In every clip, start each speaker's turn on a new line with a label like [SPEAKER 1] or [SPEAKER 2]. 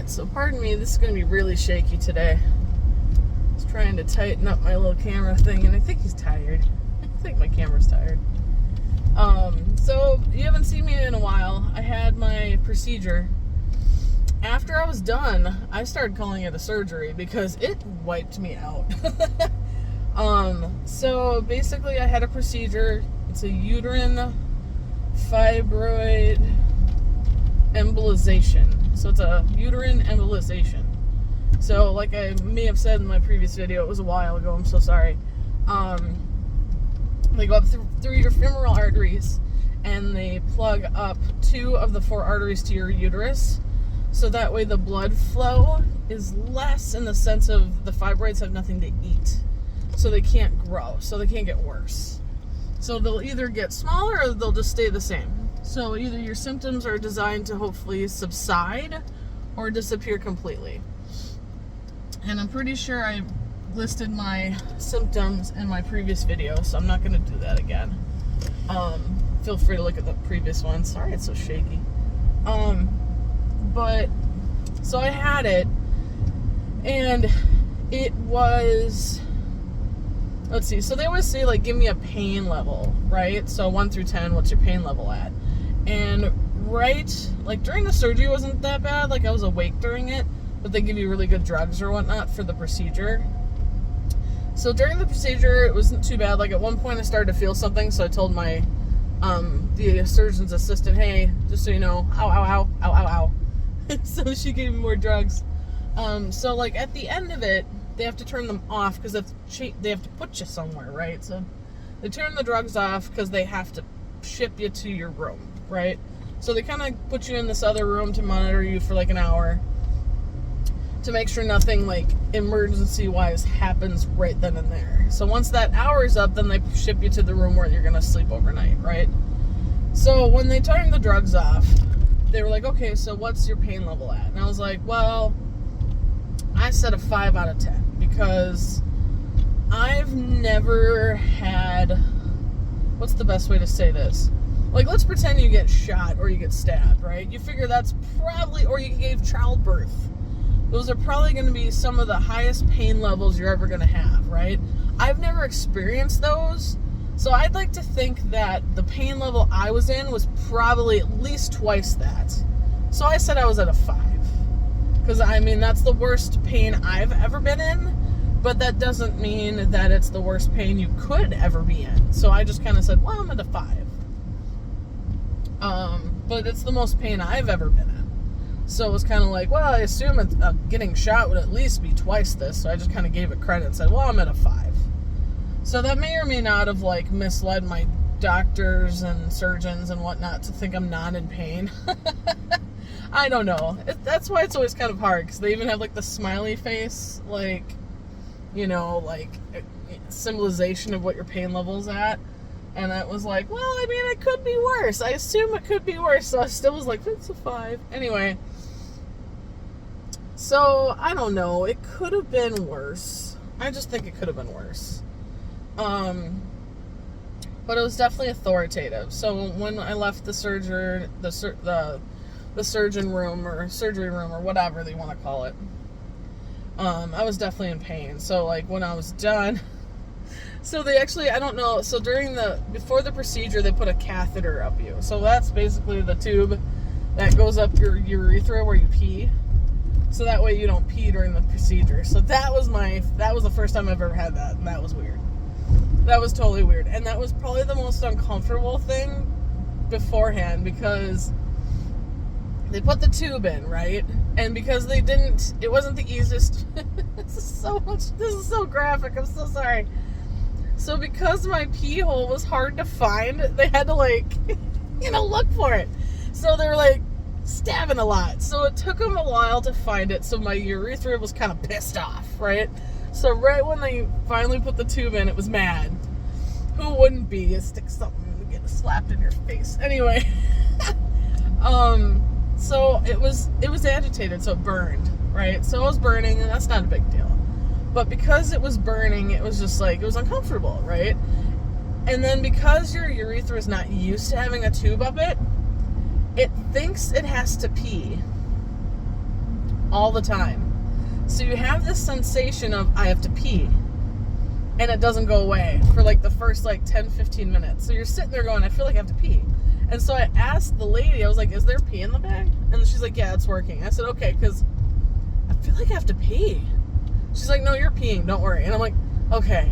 [SPEAKER 1] Alright, so pardon me, this is going to be really shaky today. I was trying to tighten up my little camera thing, and I think he's tired. I think my camera's tired. So you haven't seen me in a while. I had my procedure. After I was done, I started calling it a surgery because it wiped me out. So basically I had a procedure. It's a uterine fibroid embolization. So it's a uterine embolization. So like I may have said in my previous video, it was a while ago, I'm so sorry. They go up through your femoral arteries and they plug up 2 of the 4 arteries to your uterus. So that way the blood flow is less, in the sense of the fibroids have nothing to eat. So they can't grow, so they can't get worse. So they'll either get smaller or they'll just stay the same. So either your symptoms are designed to hopefully subside or disappear completely. And I'm pretty sure I listed my symptoms in my previous video, so I'm not going to do that again. Feel free to look at the previous one. Sorry it's so shaky. But so I had it, and it was, let's see, so they always say, like, give me a pain level, right? So 1 through 10, what's your pain level at? And right, like, during the surgery it wasn't that bad, like I was awake during it, but they give you really good drugs or whatnot for the procedure. So during the procedure it wasn't too bad. Like at one point I started to feel something, so I told my the surgeon's assistant, hey, just so you know, ow, ow, ow, ow, ow, ow. So she gave me more drugs. So like at the end of it, they have to turn them off because they have to put you somewhere, right? So they turn the drugs off because they have to ship you to your room, right? So they kind of put you in this other room to monitor you for like an hour to make sure nothing like emergency-wise happens right then and there. So once that hour is up, then they ship you to the room where you're going to sleep overnight, right? So when they turned the drugs off, they were like, okay, so what's your pain level at? And I was like, well, I said a 5 out of 10 because I've never had, what's the best way to say this? Like, let's pretend you get shot or you get stabbed, right? You figure that's probably, or you gave childbirth. Those are probably going to be some of the highest pain levels you're ever going to have, right? I've never experienced those, so I'd like to think that the pain level I was in was probably at least twice that. So I said I was at a 5. Because, I mean, that's the worst pain I've ever been in, but that doesn't mean that it's the worst pain you could ever be in. So I just kind of said, well, I'm at a 5. But it's the most pain I've ever been in. So it was kind of like, well, I assume getting shot would at least be twice this. So I just kind of gave it credit and said, well, I'm at a 5. So that may or may not have, like, misled my doctors and surgeons and whatnot to think I'm not in pain. I don't know. That's why it's always kind of hard, because they even have, like, the smiley face, like, you know, like, symbolization of what your pain level's at. And it was like, well, I mean, it could be worse. I assume it could be worse. So I still was like, it's a 5. Anyway. So, I don't know. It could have been worse. I just think it could have been worse. But it was definitely authoritative. So when I left the surgeon room or surgery room or whatever they want to call it, I was definitely in pain. So like when I was done, so they actually, I don't know, so before the procedure they put a catheter up you. So that's basically the tube that goes up your urethra where you pee. So that way you don't pee during the procedure. So that was the first time I've ever had that, and that was weird. That was totally weird. And that was probably the most uncomfortable thing beforehand, because they put the tube in, right? And because it wasn't the easiest. This is so graphic. I'm so sorry. So because my pee hole was hard to find, they had to, like, look for it. So they were like stabbing a lot. So it took them a while to find it. So my urethra was kind of pissed off, right? So right when they finally put the tube in, it was mad. Who wouldn't be? You stick something and get slapped in your face. Anyway. So it was agitated, so it burned, right? So it was burning, and that's not a big deal. But because it was burning, it was just like, it was uncomfortable, right? And then because your urethra is not used to having a tube up it, it thinks it has to pee. all the time. So you have this sensation of, I have to pee. And it doesn't go away for like the first like 10, 15 minutes. So you're sitting there going, I feel like I have to pee. And so I asked the lady, I was like, is there pee in the bag? And she's like, yeah, it's working. I said, okay, because I feel like I have to pee. She's like, no, you're peeing, don't worry. And I'm like, okay,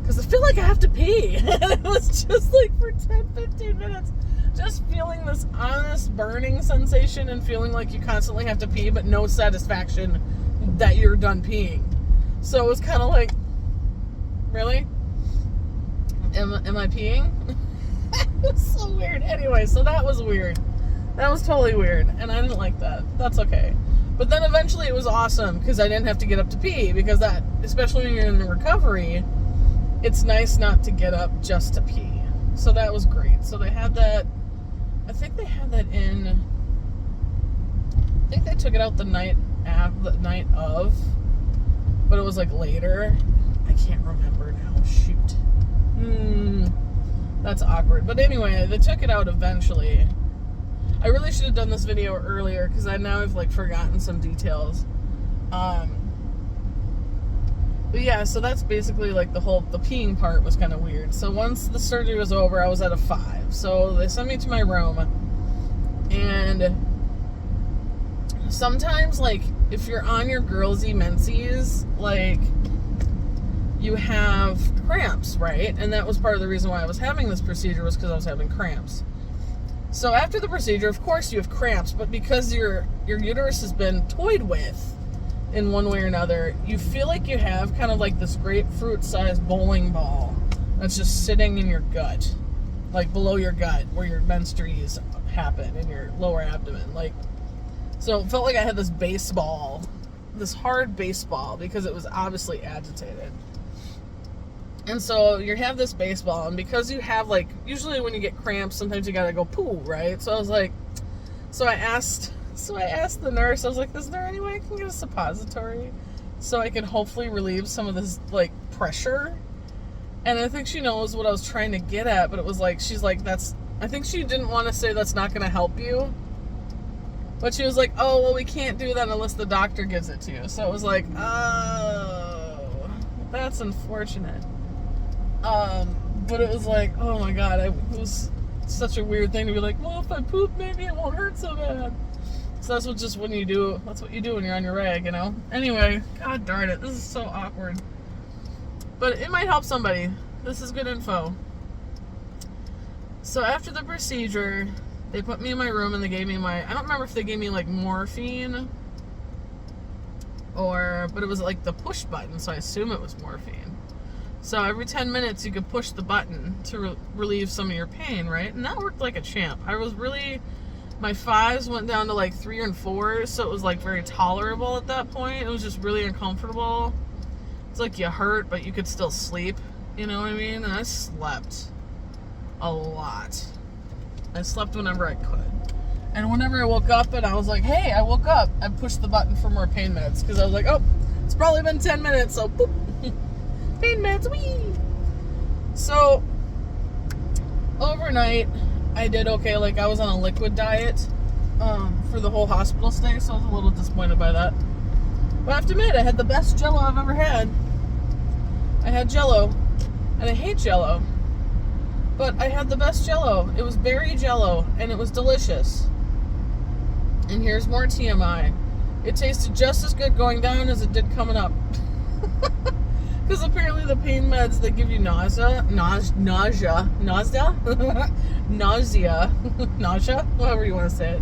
[SPEAKER 1] because I feel like I have to pee. And it was just like for 10, 15 minutes, just feeling this honest burning sensation and feeling like you constantly have to pee, but no satisfaction that you're done peeing. So it was kind of like, really? Am I peeing? It was so weird. Anyway, so that was weird. That was totally weird, and I didn't like that. That's okay. But then eventually it was awesome because I didn't have to get up to pee, because that, especially when you're in the recovery, it's nice not to get up just to pee. So that was great. So they had that, I think they had that in, I think they took it out the night of, but it was like later. I can't remember now. Shoot. That's awkward. But anyway, they took it out eventually. I really should have done this video earlier because now I've like forgotten some details. But yeah, so that's basically like the peeing part was kind of weird. So once the surgery was over, I was at a 5. So they sent me to my room, and sometimes like if you're on your girlsy menses, like you have cramps, right? And that was part of the reason why I was having this procedure, was because I was having cramps. So after the procedure, of course you have cramps, but because your uterus has been toyed with in one way or another, you feel like you have kind of like this grapefruit-sized bowling ball that's just sitting in your gut, like below your gut, where your menstrues happen in your lower abdomen. Like, so it felt like I had this baseball, this hard baseball, because it was obviously agitated. And so you have this baseball, and because you have like, usually when you get cramps, sometimes you gotta go poo, right? So I was like, I asked the nurse, I was like, is there any way I can get a suppository so I can hopefully relieve some of this like pressure? And I think she knows what I was trying to get at, but it was like, she's like, I think she didn't want to say that's not gonna help you. But she was like, oh, well, we can't do that unless the doctor gives it to you. So it was like, oh, that's unfortunate. But it was like, oh my God, it was such a weird thing to be like, well, if I poop, maybe it won't hurt so bad. So that's what you do when you're on your rag, you know? Anyway, God darn it, this is so awkward. But it might help somebody. This is good info. So after the procedure, they put me in my room and they gave me I don't remember if they gave me like morphine but it was like the push button, so I assume it was morphine. So every 10 minutes you could push the button to relieve some of your pain, right? And that worked like a champ. My 5s went down to like 3 and 4, so it was like very tolerable at that point. It was just really uncomfortable. It's like you hurt, but you could still sleep, you know what I mean? And I slept a lot. I slept whenever I could. And whenever I woke up and I was like, hey, I woke up, I pushed the button for more pain meds, because I was like, oh, it's probably been 10 minutes, so boop. Pain meds, wee! So, overnight, I did okay. Like, I was on a liquid diet for the whole hospital stay, so I was a little disappointed by that. But I have to admit, I had the best Jell-O I've ever had. I had Jell-O, and I hate Jell-O, but I had the best Jell-O. It was berry Jell-O, and it was delicious. And here's more TMI. It tasted just as good going down as it did coming up. Because apparently the pain meds, they give you nausea, however you want to say it.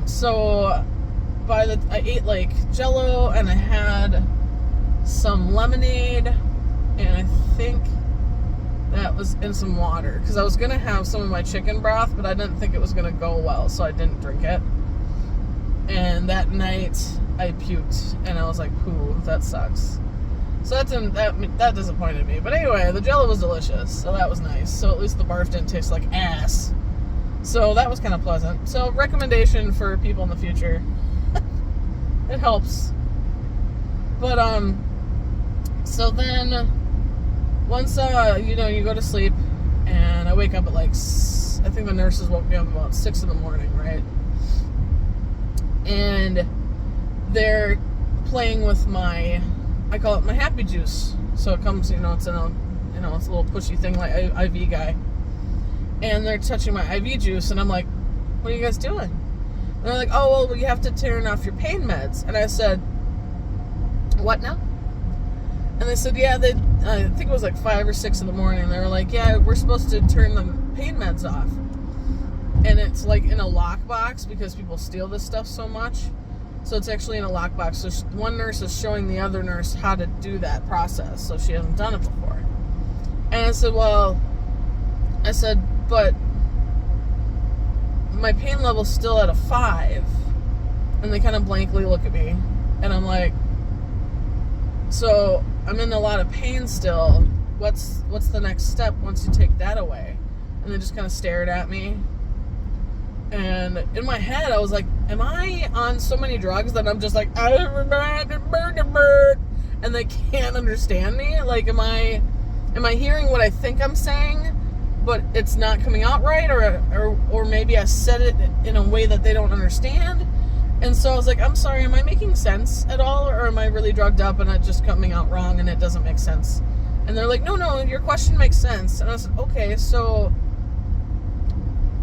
[SPEAKER 1] So I ate like Jell-O, and I had some lemonade, and I think that was in some water, because I was going to have some of my chicken broth, but I didn't think it was going to go well, so I didn't drink it. And that night I puked, and I was like, poo, that sucks. So that disappointed me. But anyway, the Jell-O was delicious, so that was nice. So at least the barf didn't taste like ass. So that was kind of pleasant. So recommendation for people in the future. It helps. But so then once you go to sleep, and I wake up at like, I think the nurses woke me up about 6 in the morning, right? And they're playing with my, I call it my happy juice. So it comes, it's in a, it's a little pushy thing like IV guy. And they're touching my IV juice, and I'm like, what are you guys doing? And they're like, oh, well, you have to turn off your pain meds. And I said, what now? And they said, yeah, I think it was like 5 or 6 in the morning. They were like, yeah, we're supposed to turn the pain meds off. And it's like in a lockbox because people steal this stuff so much. So it's actually in a lockbox. So one nurse is showing the other nurse how to do that process. So she hasn't done it before. And I said, but my pain level's still at a 5. And they kind of blankly look at me. And I'm like, so I'm in a lot of pain still. What's the next step once you take that away? And they just kind of stared at me. And in my head, I was like, am I on so many drugs that I'm just like, and they can't understand me? Like, am I hearing what I think I'm saying, but it's not coming out right? Or maybe I said it in a way that they don't understand? And so I was like, I'm sorry, am I making sense at all? Or am I really drugged up and it's just coming out wrong and it doesn't make sense? And they're like, no, your question makes sense. And I said, okay, so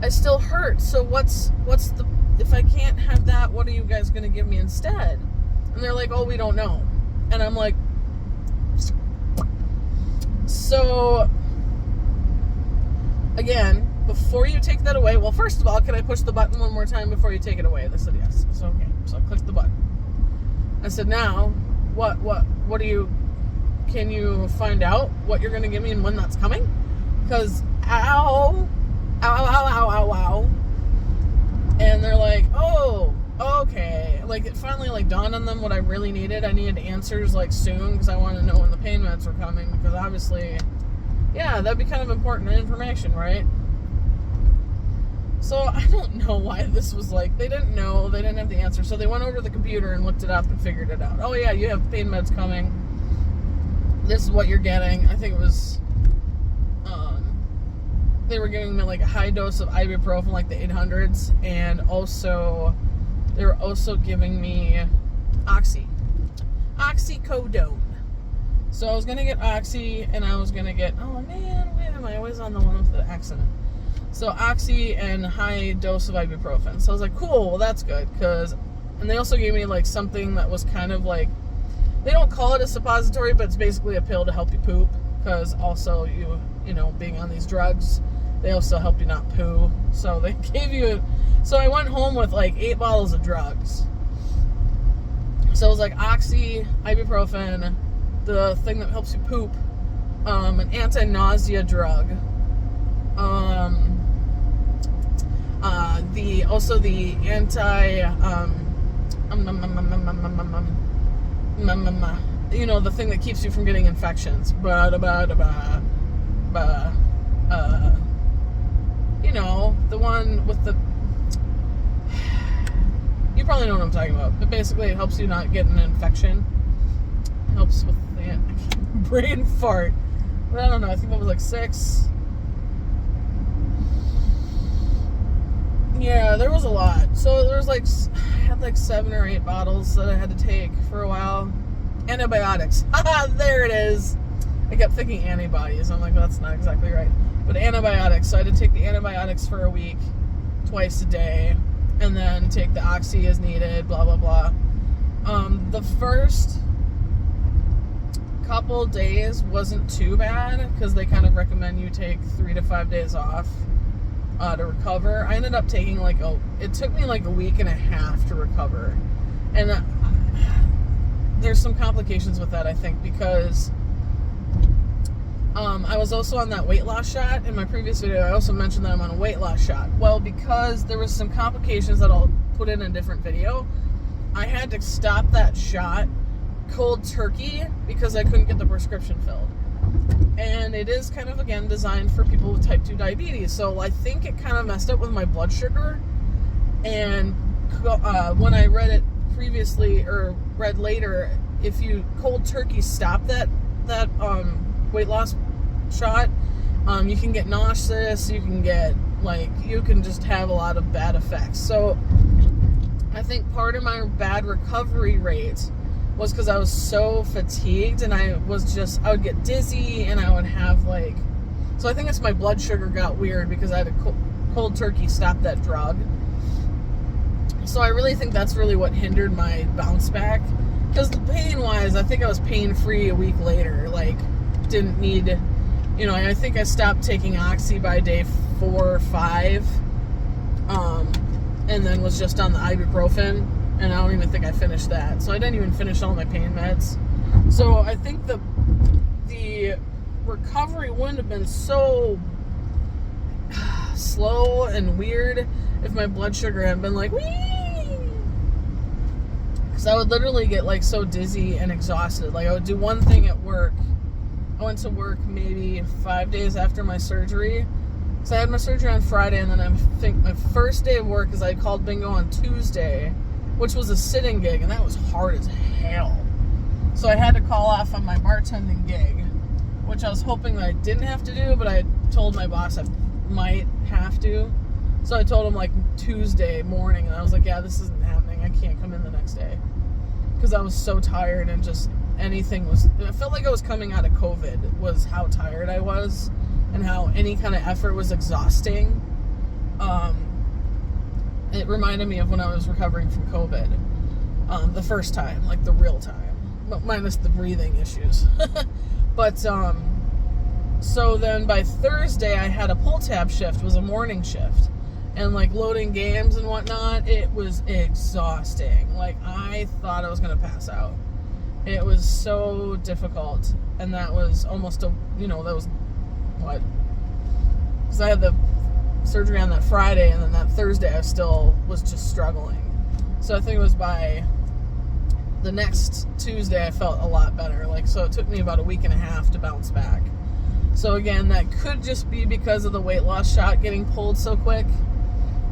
[SPEAKER 1] I still hurt. So what's the, if I can't have that, what are you guys going to give me instead? And they're like, oh, we don't know. And I'm like, so again, before you take that away, well, first of all, can I push the button one more time before you take it away? They said yes. So okay, so I clicked the button. I said, now, what do you, can you find out what you're going to give me and when that's coming? Because ow. And they're like, oh, okay. Like, it finally, like, dawned on them what I really needed. I needed answers, like, soon, because I wanted to know when the pain meds were coming, because obviously, yeah, that'd be kind of important information, right? So, I don't know why this was like, they didn't know, they didn't have the answer, so they went over to the computer and looked it up and figured it out. Oh, yeah, you have pain meds coming. This is what you're getting. I think it was, they were giving me like a high dose of ibuprofen, like the 800s, and also they were also giving me oxycodone. So I was gonna get oxy, and I was gonna get, oh man, why am I always on the one with the accident? So oxy and high dose of ibuprofen. So I was like, cool, well that's good, and they also gave me like something that was kind of like, they don't call it a suppository, but it's basically a pill to help you poop, because also you being on these drugs, they also help you not poo. So they gave you, so I went home with like 8 bottles of drugs. So it was like oxy, ibuprofen, the thing that helps you poop, an anti-nausea drug, the the thing that keeps you from getting infections, the one with the, you probably know what I'm talking about, but basically it helps you not get an infection. It helps with the brain fart. But I don't know, I think that was like 6. Yeah, there was a lot. So there was like, I had like 7 or 8 bottles that I had to take for a while. Antibiotics. Haha, there it is. I kept thinking antibodies. I'm like, that's not exactly right. But antibiotics. So I had to take the antibiotics for a week, twice a day, and then take the oxy as needed, blah, blah, blah. The first couple days wasn't too bad, because they kind of recommend you take 3 to 5 days off to recover. I ended up taking it took me like a week and a half to recover. And there's some complications with that, I think, because I was also on that weight loss shot. In my previous video, I also mentioned that I'm on a weight loss shot. Well, because there was some complications that I'll put in a different video, I had to stop that shot cold turkey because I couldn't get the prescription filled. And it is kind of, again, designed for people with type 2 diabetes. So I think it kind of messed up with my blood sugar. And when I read it previously, or read later, if you cold turkey stop that weight loss shot, you can get nauseous, you can get you can just have a lot of bad effects. So I think part of my bad recovery rate was because I was so fatigued, and I would get dizzy, and I would have like, so I think it's my blood sugar got weird because I had a cold turkey stop that drug. So I really think that's really what hindered my bounce back. Because the pain-wise, I think I was pain-free a week later. Like, didn't need, I think I stopped taking Oxy by day 4 or 5. And then was just on the ibuprofen. And I don't even think I finished that. So I didn't even finish all my pain meds. So I think the recovery wouldn't have been so slow and weird if my blood sugar had been like, wee! Because I would literally get like so dizzy and exhausted. Like I would do one thing at work. I went to work maybe 5 days after my surgery. So I had my surgery on Friday, and then I think my first day of work is I called bingo on Tuesday, which was a sitting gig, and that was hard as hell. So I had to call off on my bartending gig, which I was hoping that I didn't have to do, but I told my boss I might have to. So I told him like Tuesday morning, and I was like, yeah, this isn't happening. I can't come in the next day. Because I was so tired, and just I felt like I was coming out of COVID, was how tired I was, and how any kind of effort was exhausting. It reminded me of when I was recovering from COVID, the first time, like the real time, but minus the breathing issues. But so then by Thursday I had a pull tab shift, was a morning shift, and like loading games and whatnot, it was exhausting. Like I thought I was gonna pass out. It was so difficult, and that was almost that was what? Because I had the surgery on that Friday, and then that Thursday I still was just struggling. So I think it was by the next Tuesday I felt a lot better. Like, so it took me about a week and a half to bounce back. So again, that could just be because of the weight loss shot getting pulled so quick.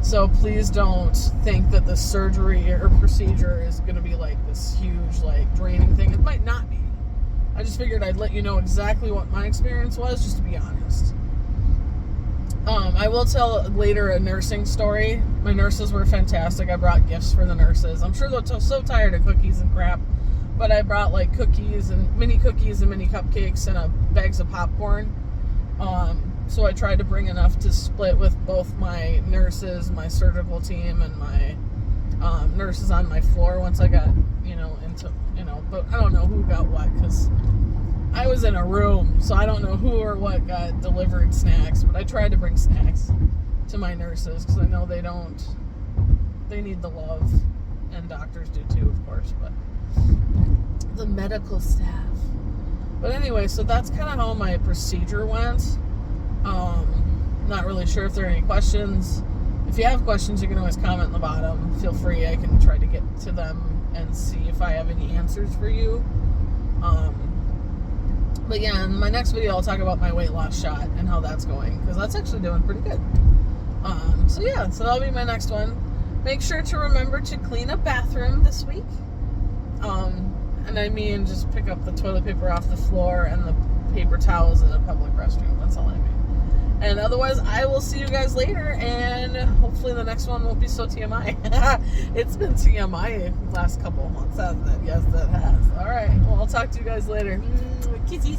[SPEAKER 1] So please don't think that the surgery or procedure is going to be like this huge, like, draining thing. It might not be. I just figured I'd let you know exactly what my experience was, just to be honest. I will tell later a nursing story. My nurses were fantastic. I brought gifts for the nurses. I'm sure they're so tired of cookies and crap, but I brought like cookies and mini cupcakes and bags of popcorn. So I tried to bring enough to split with both my nurses, my surgical team, and my nurses on my floor once I got, but I don't know who got what, because I was in a room, so I don't know who or what got delivered snacks, but I tried to bring snacks to my nurses, because I know they need the love, and doctors do too, of course, but the medical staff. But anyway, so that's kind of how my procedure went. Not really sure if there are any questions. If you have questions, you can always comment in the bottom. Feel free, I can try to get to them and see if I have any answers for you. But yeah, in my next video, I'll talk about my weight loss shot and how that's going, because that's actually doing pretty good. So that'll be my next one. Make sure to remember to clean up bathroom this week. And I mean, just pick up the toilet paper off the floor and the paper towels in a public restroom. That's all I mean. And otherwise, I will see you guys later, and hopefully the next one won't be so TMI. It's been TMI the last couple of months, hasn't it? Yes, that has. All right. Well, I'll talk to you guys later. Kisses.